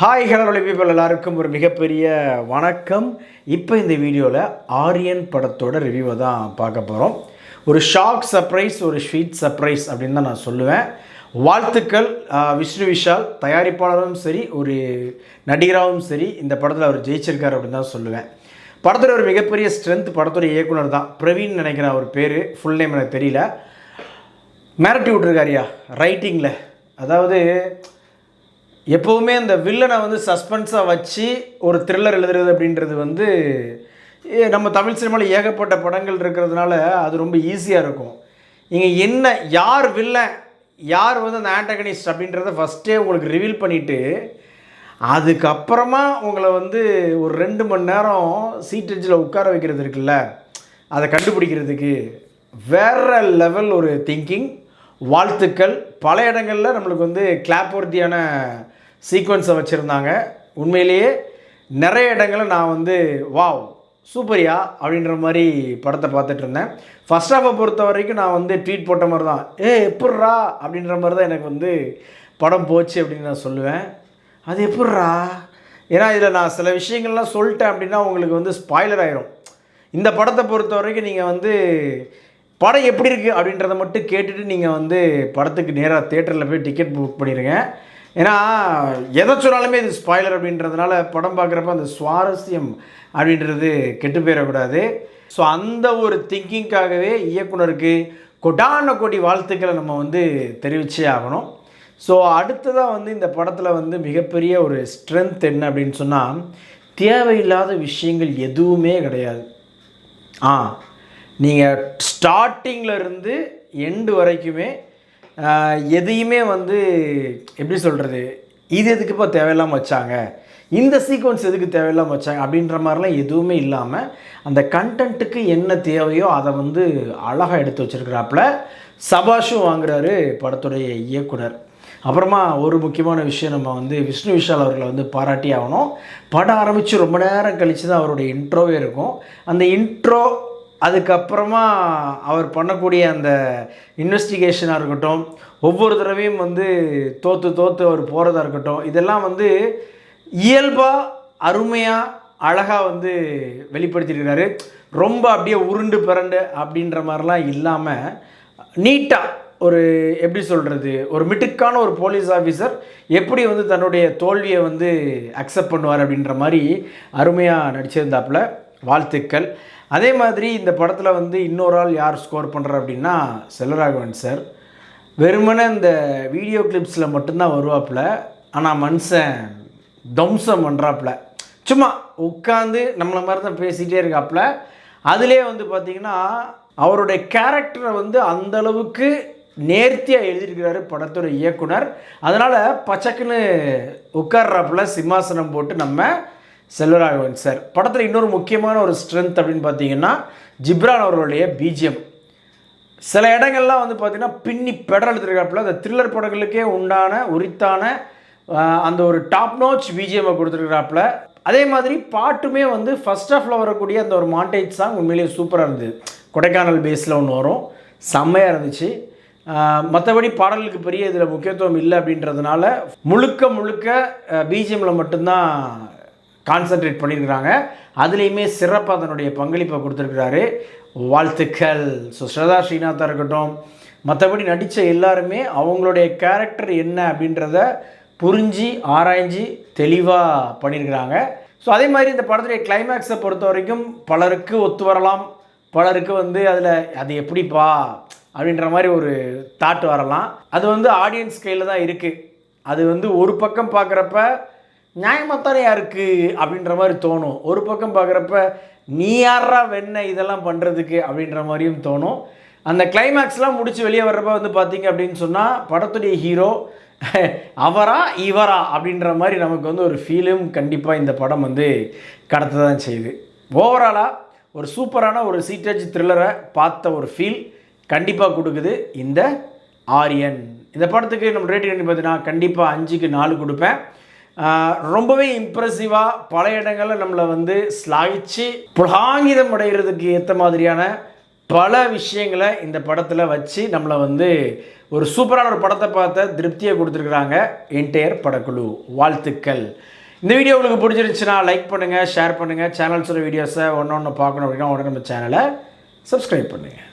Hi hello people எல்லாருக்கும் ஒரு மிகப்பெரிய வணக்கம். இப்போ இந்த வீடியோவில் ஆரியன் படத்தோட ரிவ்யூவை தான் பார்க்க போகிறோம். ஒரு ஷாக் சர்ப்ரைஸ், ஒரு ஸ்வீட் சர்ப்ரைஸ் அப்படின்னு தான் நான் சொல்லுவேன். வாழ்த்துக்கள் விஷ்ணு விஷால், தயாரிப்பாளரும் சரி ஒரு நடிகராகவும் சரி இந்த படத்தில் அவர் ஜெயிச்சிருக்கார் அப்படின்னு தான் சொல்லுவேன். படத்தில் ஒரு மிகப்பெரிய ஸ்ட்ரென்த் படத்துடைய இயக்குனர் தான், பிரவீன் நினைக்கிறேன் அவர் பேர், ஃபுல் நேம் எனக்கு தெரியல. மிரட்டி விட்ருக்காரியா ரைட்டிங்கில். அதாவது எப்போவுமே அந்த வில்லனை சஸ்பென்ஸாக வச்சு ஒரு த்ரில்லர் எழுதுறது அப்படின்றது நம்ம தமிழ் சினிமாவில் ஏகப்பட்ட படங்கள் இருக்கிறதுனால அது ரொம்ப ஈஸியாக இருக்கும். இங்கே என்ன யார் வில்லன், யார் அந்த ஆண்டகனிஸ்ட் அப்படின்றத ஃபஸ்ட்டே உங்களுக்கு ரிவீல் பண்ணிவிட்டு அதுக்கப்புறமா உங்களை ஒரு 2 மணி நேரம் சீட்டெட்ஜில் உட்கார வைக்கிறது இருக்குல்ல, அதை கண்டுபிடிக்கிறதுக்கு வேறு லெவல் ஒரு திங்கிங். வாழ்த்துக்கள். பல இடங்களில் நம்மளுக்கு கிளாப்வர்த்தியான சீக்வன்ஸை வச்சுருந்தாங்க. உண்மையிலேயே நிறைய இடங்களில் நான் வாவ் சூப்பரியா அப்படின்ற மாதிரி படத்தை பார்த்துட்டு இருந்தேன். ஃபஸ்ட் ஹாஃபை பொறுத்த வரைக்கும் நான் ட்வீட் போட்ட மாதிரி தான், எப்பட்றா அப்படின்ற மாதிரி தான் எனக்கு படம் போச்சு அப்படின்னு நான் சொல்லுவேன். அது எப்பட்றா, ஏன்னா இதில் நான் சில விஷயங்கள்லாம் சொல்லிட்டேன் அப்படின்னா உங்களுக்கு ஸ்பாய்லர் ஆயிரும். இந்த படத்தை பொறுத்த வரைக்கும் நீங்கள் படம் எப்படி இருக்குது அப்படின்றத மட்டும் கேட்டுட்டு நீங்கள் படத்துக்கு நேராக தேட்டரில் போய் டிக்கெட் புக் பண்ணிடுங்க. ஏன்னா எதை சொன்னாலுமே இது ஸ்பாய்லர் அப்படின்றதுனால படம் பார்க்குறப்ப அந்த சுவாரஸ்யம் அப்படின்றது கெட்டு போயிடக்கூடாது. ஸோ அந்த ஒரு திங்கிங்காகவே இயக்குனருக்கு கொடான கோடி வாழ்த்துக்களை நம்ம தெரிவிச்சே ஆகணும். ஸோ அடுத்ததாக இந்த படத்தில் மிகப்பெரிய ஒரு ஸ்ட்ரென்த் என்ன அப்படின்னு சொன்னால், தேவையில்லாத விஷயங்கள் எதுவுமே கிடையாது. நீங்கள் ஸ்டார்டிங்கில் இருந்து எண்டு வரைக்குமே எதையுமே எப்படி சொல்கிறது, இது எதுக்கு இப்போ தேவையில்லாமல் வச்சாங்க, இந்த சீக்வன்ஸ் எதுக்கு தேவையில்லாமல் வச்சாங்க அப்படின்ற மாதிரிலாம் எதுவுமே இல்லாமல் அந்த கண்டென்ட்டுக்கு என்ன தேவையோ அதை அழகாக எடுத்து வச்சுருக்கிறாப்புல சபாஷும் வாங்குறாரு படத்துடைய இயக்குனர். அப்புறமா ஒரு முக்கியமான விஷயம், நம்ம விஷ்ணு விஷால் அவர்களை பாராட்டி ஆகணும். படம் ஆரம்பித்து ரொம்ப நேரம் கழித்து தான் அவருடைய இன்ட்ரோவே இருக்கும். அந்த இன்ட்ரோ அதுக்கப்புறமா அவர் பண்ணக்கூடிய அந்த இன்வெஸ்டிகேஷனாக இருக்கட்டும், ஒவ்வொரு தடவையும் தோற்று அவர் போகிறதா இருக்கட்டும், இதெல்லாம் இயல்பாக அருமையாக அழகாக வெளிப்படுத்தியிருக்கிறாரு. ரொம்ப அப்படியே உருண்டு பிறண்டு அப்படின்ற மாதிரிலாம் இல்லாமல் நீட்டாக ஒரு எப்படி சொல்கிறது, ஒரு மிட்டுக்கான ஒரு போலீஸ் ஆஃபீஸர் எப்படி தன்னுடைய தோல்வியை அக்செப்ட் பண்ணுவார் அப்படின்ற மாதிரி அருமையாக நடிச்சிருந்தாப்புல. வாழ்த்துக்கள். அதே மாதிரி இந்த படத்தில் இன்னொரு ஆள் யார் ஸ்கோர் பண்ணுற அப்படின்னா செல்வராகவன் சார். வெறுமனே இந்த வீடியோ கிளிப்ஸில் மட்டும்தான் வருவாப்புல, ஆனால் மனுஷன் தம்சம் பண்ணுறாப்புல. சும்மா உட்காந்து நம்மளை மாதிரி தான் பேசிகிட்டே இருக்காப்புல. அதிலே பார்த்திங்கன்னா அவருடைய கேரக்டரை அந்தளவுக்கு நேர்த்தியாக எழுதியிருக்கிறாரு படத்தோட இயக்குனர். அதனால் பச்சக்குன்னு உட்கார்றாப்புல சிம்மாசனம் போட்டு நம்ம செல்வராகவன் சார். படத்தில் இன்னொரு முக்கியமான ஒரு ஸ்ட்ரென்த் அப்படின்னு பார்த்தீங்கன்னா ஜிப்ரான் அவர்களுடைய பிஜிஎம். சில இடங்கள்லாம் பார்த்திங்கன்னா பின்னி பெடல் எடுத்துருக்காப்புல. அந்த த்ரில்லர் படங்களுக்கே உண்டான உரித்தான அந்த ஒரு டாப் நோச் பிஜிஎம்மை கொடுத்துருக்குறாப்புல. அதே மாதிரி பாட்டுமே ஃபஸ்ட் ஹாஃபில் வரக்கூடிய அந்த ஒரு மாண்டேஜ் சாங் உண்மையிலேயே சூப்பராக இருந்தது. கொடைக்கானல் பேஸில் ஒன்று வரும், செம்மையாக இருந்துச்சு. மற்றபடி பாடலுக்கு பெரிய இதில் முக்கியத்துவம் இல்லை அப்படின்றதுனால முழுக்க பிஜிஎம்மில் மட்டும்தான் கான்சன்ட்ரேட் பண்ணியிருக்கிறாங்க. அதுலேயுமே சிறப்பாக அதனுடைய பங்களிப்பை கொடுத்துருக்கிறாரு. வாழ்த்துக்கள். ஸோ ஸ்ரதா ஸ்ரீநாத்தாக இருக்கட்டும், மற்றபடி நடித்த எல்லாருமே அவங்களுடைய கேரக்டர் என்ன அப்படின்றத புரிஞ்சு ஆராய்ஞ்சு தெளிவாக பண்ணியிருக்கிறாங்க. ஸோ அதே மாதிரி இந்த படத்துடைய கிளைமேக்ஸை பொறுத்த வரைக்கும் பலருக்கு ஒத்து வரலாம், பலருக்கு அதில் அது எப்படிப்பா அப்படின்ற மாதிரி ஒரு தாட் வரலாம். அது ஆடியன்ஸ் கையில் தான் இருக்குது. அது ஒரு பக்கம் பார்க்குறப்ப நியாயமாத்தானே இருக்குது அப்படின்ற மாதிரி தோணும், ஒரு பக்கம் பார்க்குறப்ப நீ யாரா வெண்ண இதெல்லாம் பண்ணுறதுக்கு அப்படின்ற மாதிரியும் தோணும். அந்த கிளைமேக்ஸ்லாம் முடித்து வெளியே வர்றப்ப பார்த்திங்க அப்படின்னு சொன்னால் படத்துடைய ஹீரோ அவரா இவரா அப்படின்ற மாதிரி நமக்கு ஒரு ஃபீலும் கண்டிப்பாக இந்த படம் கடத்த தான் செய்யுது. ஓவராலாக ஒரு சூப்பரான ஒரு சீட்டேஜ் த்ரில்லரை பார்த்த ஒரு ஃபீல் கண்டிப்பாக கொடுக்குது இந்த ஆரியன். இந்த படத்துக்கு நம்ம ரேட்டிங் பார்த்தீங்கன்னா கண்டிப்பாக 5க்கு 4 கொடுப்பேன். ரொம்பவே இம்ப்ரெசிவாக பல இடங்களில் நம்மளை ஸ்லாகிச்சு புலாங்கிதம் அடைகிறதுக்கு ஏற்ற மாதிரியான பல விஷயங்களை இந்த படத்தில் வச்சு நம்மளை வந்து ஒரு சூப்பரான ஒரு படத்தை பார்த்த திருப்தியை கொடுத்துருக்குறாங்க என்டையர் படக்குழு. வாழ்த்துக்கள். இந்த வீடியோ உங்களுக்கு பிடிச்சிருந்துச்சுன்னா லைக் பண்ணுங்கள், ஷேர் பண்ணுங்கள். சேனல்ஸோட வீடியோஸை ஒன்று பார்க்கணும் அப்படின்னா உடனே நம்ம சேனலை சப்ஸ்கிரைப் பண்ணுங்கள்.